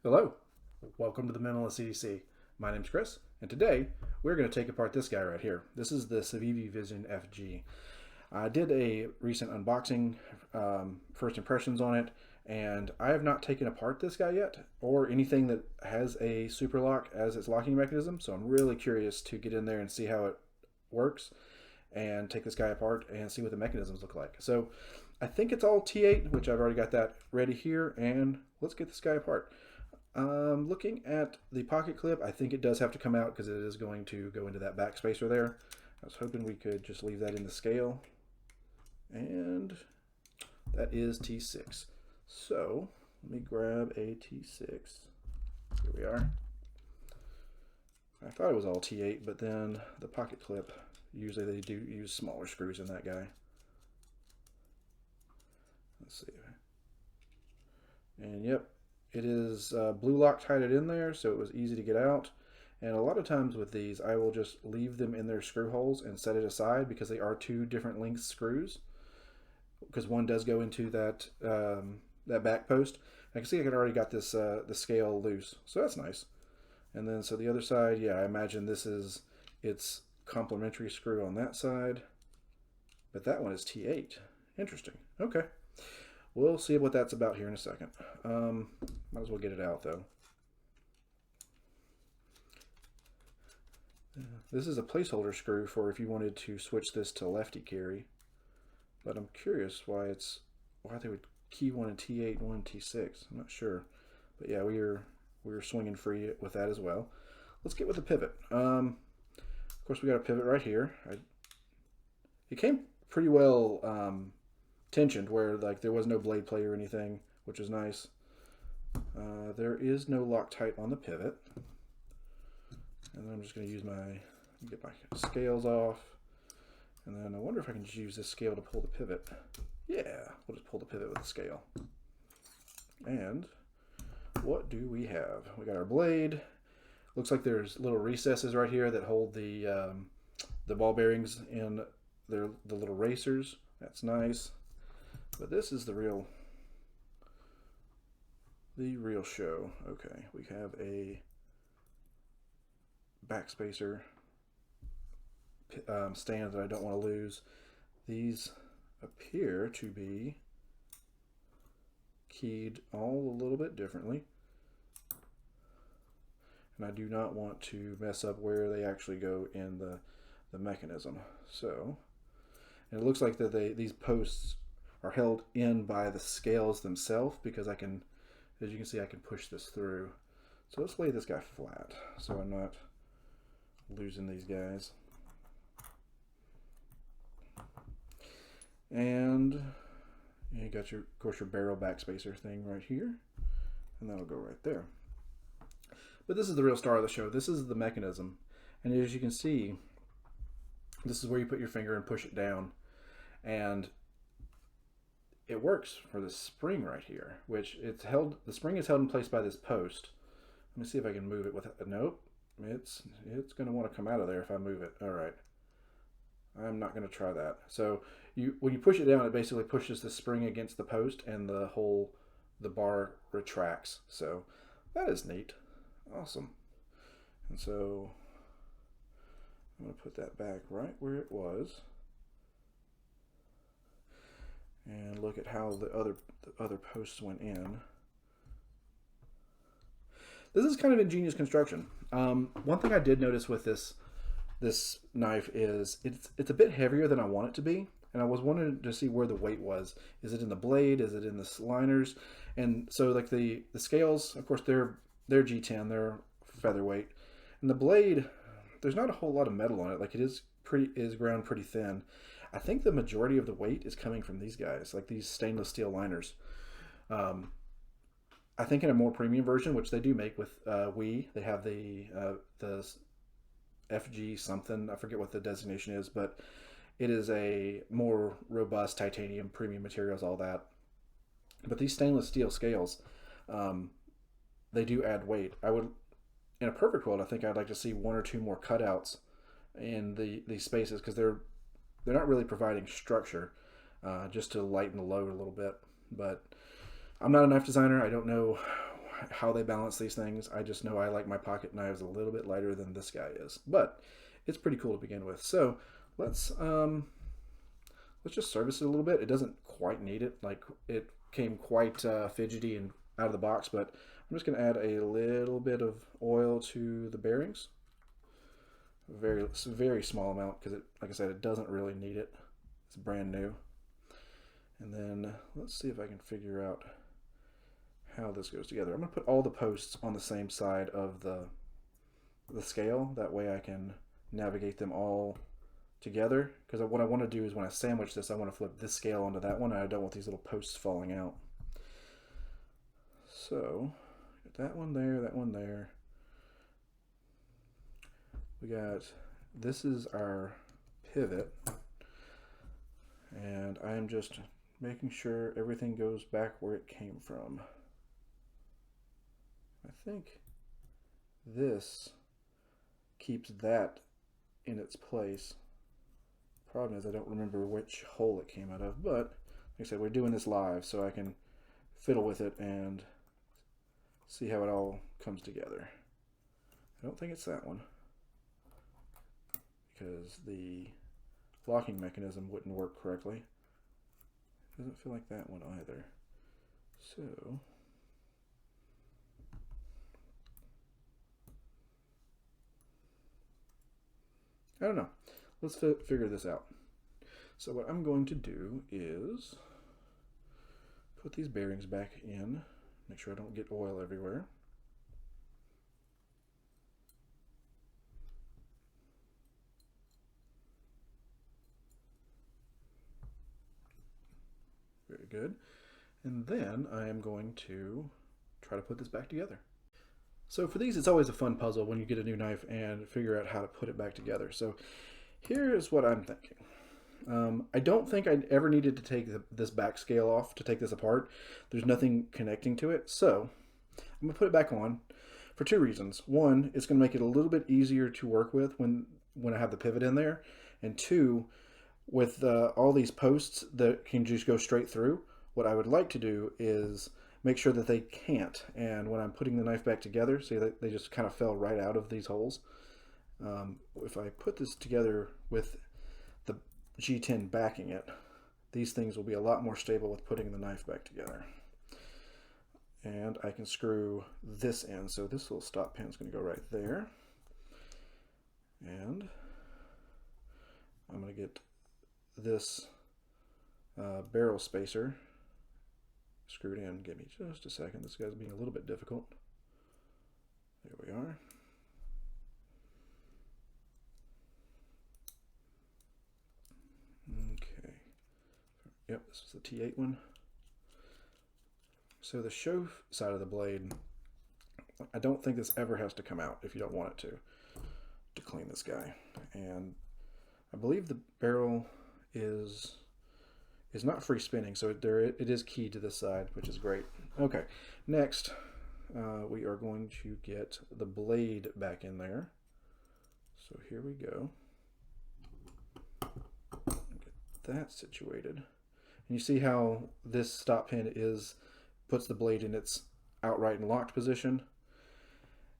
Hello, welcome to the Minimalist EDC. My name's Chris, and today we're going to take apart this guy right here. This is the Civivi Vision FG. I did a recent unboxing, first impressions on it, and I have not taken apart this guy yet, or anything that has a super lock as its locking mechanism, so I'm really curious to get in there and see how it works, and take this guy apart and see what the mechanisms look like. So I think it's all T8, which I've already got that ready here, and let's get this guy apart. Looking at the pocket clip, I think it does have to come out because it is going to go into that back spacer there. I was hoping we could just leave that in the scale. And that is T6. So let me grab a T6. Here we are. I thought it was all T8, but then the pocket clip, usually they do use smaller screws in that guy. Let's see. And yep, it is blue Loctited in there, so it was easy to get out. And a lot of times with these, I will just leave them in their screw holes and set it aside because they are two different length screws. Because one does go into that that back post. I can see I already got this the scale loose, so that's nice. And then so the other side, yeah, I imagine this is its complementary screw on that side, but that one is T8. Interesting. Okay. We'll see what that's about here in a second. Might as well get it out though. This is a placeholder screw for if you wanted to switch this to lefty carry. But I'm curious why they would key one in T8 and one in T6. I'm not sure. But yeah, we're swinging free with that as well. Let's get with the pivot. Of course, we got a pivot right here. It came pretty well tensioned, where like there was no blade play or anything, which is nice. There is no Loctite on the pivot, and then I'm just going to use get my scales off, and then I wonder if I can just use this scale to pull the pivot. Yeah, we'll just pull the pivot with the scale. And what do we have? We got our blade. Looks like there's little recesses right here that hold the ball bearings in the little racers. That's nice. But this is the real show. Okay, we have a backspacer stand that I don't want to lose. These appear to be keyed all a little bit differently, and I do not want to mess up where they actually go in the mechanism. So, and it looks like that these posts are held in by the scales themselves, because I can, as you can see, I can push this through. So let's lay this guy flat so I'm not losing these guys. And you got of course your barrel backspacer thing right here, and that'll go right there. But this is the real star of the show. This is the mechanism, and as you can see, this is where you put your finger and push it down, and it works for the spring right here, which the spring is held in place by this post. Let me see if I can move it with nope. It's going to want to come out of there if I move it. All right. I'm not going to try that. So when you push it down, it basically pushes the spring against the post, and the bar retracts. So that is neat. Awesome. And so I'm going to put that back right where it was. And look at how the other posts went in. This is kind of ingenious construction. One thing I did notice with this knife is it's a bit heavier than I want it to be, and I was wanting to see where the weight was. Is it in the blade? Is it in the liners? And so like the scales, of course, they're G10, they're featherweight, and the blade, there's not a whole lot of metal on it. Like it is ground pretty thin. I think the majority of the weight is coming from these guys, like these stainless steel liners. I think in a more premium version, which they do make with they have the FG something, I forget what the designation is, but it is a more robust titanium, premium materials, all that. But these stainless steel scales, they do add weight. I would, in a perfect world, I think I'd like to see one or two more cutouts in these spaces, because they're not really providing structure, just to lighten the load a little bit. But I'm not a knife designer. I don't know how they balance these things. I just know I like my pocket knives a little bit lighter than this guy is, but it's pretty cool to begin with. So let's just service it a little bit. It doesn't quite need it. Like, it came quite fidgety and out of the box, but I'm just going to add a little bit of oil to the bearings. Very small amount, because like I said, it doesn't really need it. It's brand new. And then let's see if I can figure out how this goes together. I'm going to put all the posts on the same side of the scale. That way I can navigate them all together, because what I want to do is when I sandwich this, I want to flip this scale onto that one, and I don't want these little posts falling out. So got that one there, that one there. We got, this is our pivot, and I am just making sure everything goes back where it came from. I think this keeps that in its place. Problem is I don't remember which hole it came out of, but like I said, we're doing this live, so I can fiddle with it and see how it all comes together. I don't think it's that one, because the locking mechanism wouldn't work correctly. Doesn't feel like that one either. So I don't know. Let's figure this out. So what I'm going to do is put these bearings back in, make sure I don't get oil everywhere. Very good. And then I am going to try to put this back together. So for these, it's always a fun puzzle when you get a new knife and figure out how to put it back together. So here's what I'm thinking. I don't think I ever needed to take this back scale off to take this apart. There's nothing connecting to it. So I'm going to put it back on for two reasons. One, it's going to make it a little bit easier to work with when I have the pivot in there. And two, with all these posts that can just go straight through, what I would like to do is make sure that they can't. And when I'm putting the knife back together, see that they just kind of fell right out of these holes. If I put this together with the G10 backing it, these things will be a lot more stable with putting the knife back together. And I can screw this in. So this little stop pin is going to go right there. And I'm going to get this barrel spacer screwed in. Give me just a second. This guy's being a little bit difficult. There we are. Okay. Yep, this is the T8 one. So the show side of the blade, I don't think this ever has to come out if you don't want it to clean this guy. And I believe the barrel is not free spinning, so it is keyed to this side, which is great. Okay, next we are going to get the blade back in there. So here we go. Get that situated. And you see how this stop pin puts the blade in its outright and locked position.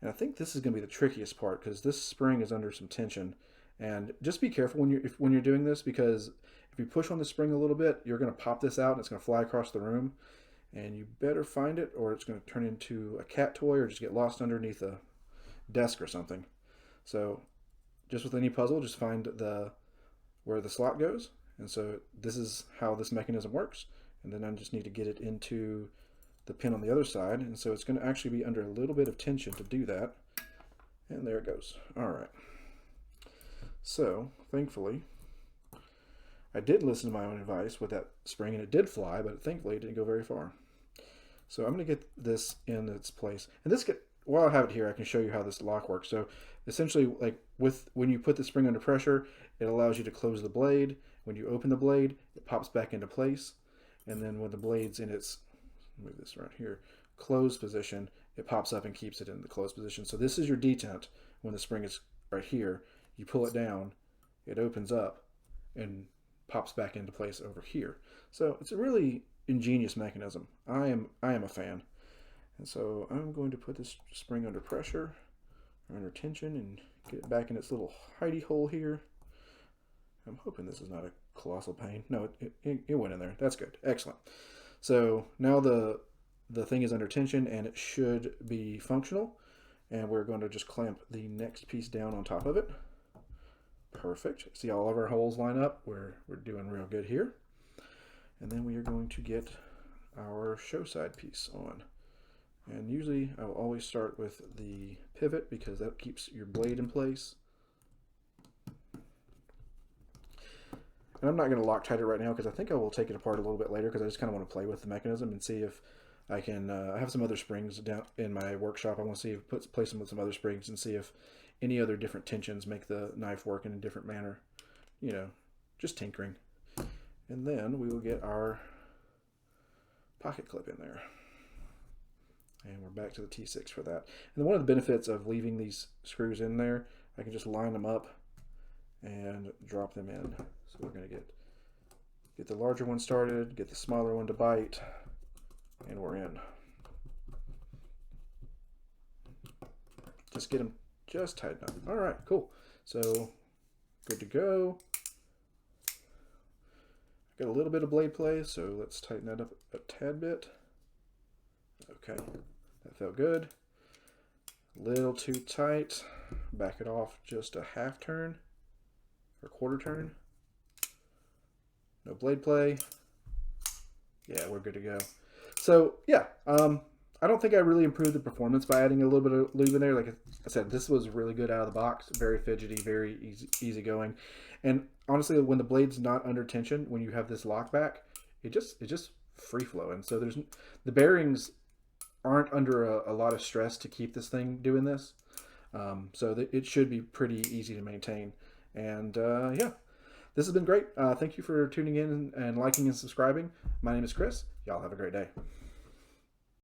And I think this is going to be the trickiest part, because this spring is under some tension. And just be careful when you're doing this, because if you push on the spring a little bit, you're going to pop this out and it's going to fly across the room. And you better find it, or it's going to turn into a cat toy or just get lost underneath a desk or something. So just with any puzzle, just find where the slot goes. And so this is how this mechanism works. And then I just need to get it into the pin on the other side. And so it's going to actually be under a little bit of tension to do that. And there it goes. All right. So thankfully, I did listen to my own advice with that spring, and it did fly, but thankfully it didn't go very far. So I'm going to get this in its place. And while I have it here, I can show you how this lock works. So essentially, like when you put the spring under pressure, it allows you to close the blade. When you open the blade, it pops back into place. And then when the blade's in its, move this right here, closed position, it pops up and keeps it in the closed position. So this is your detent when the spring is right here. You pull it down, it opens up and pops back into place over here. So it's a really ingenious mechanism. I am a fan. And so I'm going to put this spring under pressure, or under tension, and get it back in its little hidey hole here. I'm hoping this is not a colossal pain. No, it went in there. That's good. Excellent. So now the thing is under tension and it should be functional. And we're going to just clamp the next piece down on top of it. Perfect. See all of our holes line up. We're doing real good here. And then we are going to get our show side piece on. And usually I will always start with the pivot because that keeps your blade in place. And I'm not going to Loctite it right now because I think I will take it apart a little bit later because I just kind of want to play with the mechanism and see if I can. I have some other springs down in my workshop. I want to see if place them with some other springs and see if any other different tensions make the knife work in a different manner. You know, just tinkering. And then we will get our pocket clip in there. And we're back to the T6 for that. And then one of the benefits of leaving these screws in there, I can just line them up and drop them in. So we're going to get the larger one started, get the smaller one to bite, and we're in. Just get them just tighten up. All right, cool. So good to go. Got a little bit of blade play, so let's tighten that up a tad bit. Okay, that felt good. A little too tight. Back it off just a half turn or quarter turn. No blade play. Yeah, we're good to go. So yeah, I don't think I really improved the performance by adding a little bit of lube in there. Like I said, this was really good out of the box. Very fidgety, very easy going. And honestly, when the blade's not under tension, when you have this lock back, it just free flowing. So the bearings aren't under a lot of stress to keep this thing doing this. So it should be pretty easy to maintain. And yeah, this has been great. Thank you for tuning in and liking and subscribing. My name is Chris. Y'all have a great day.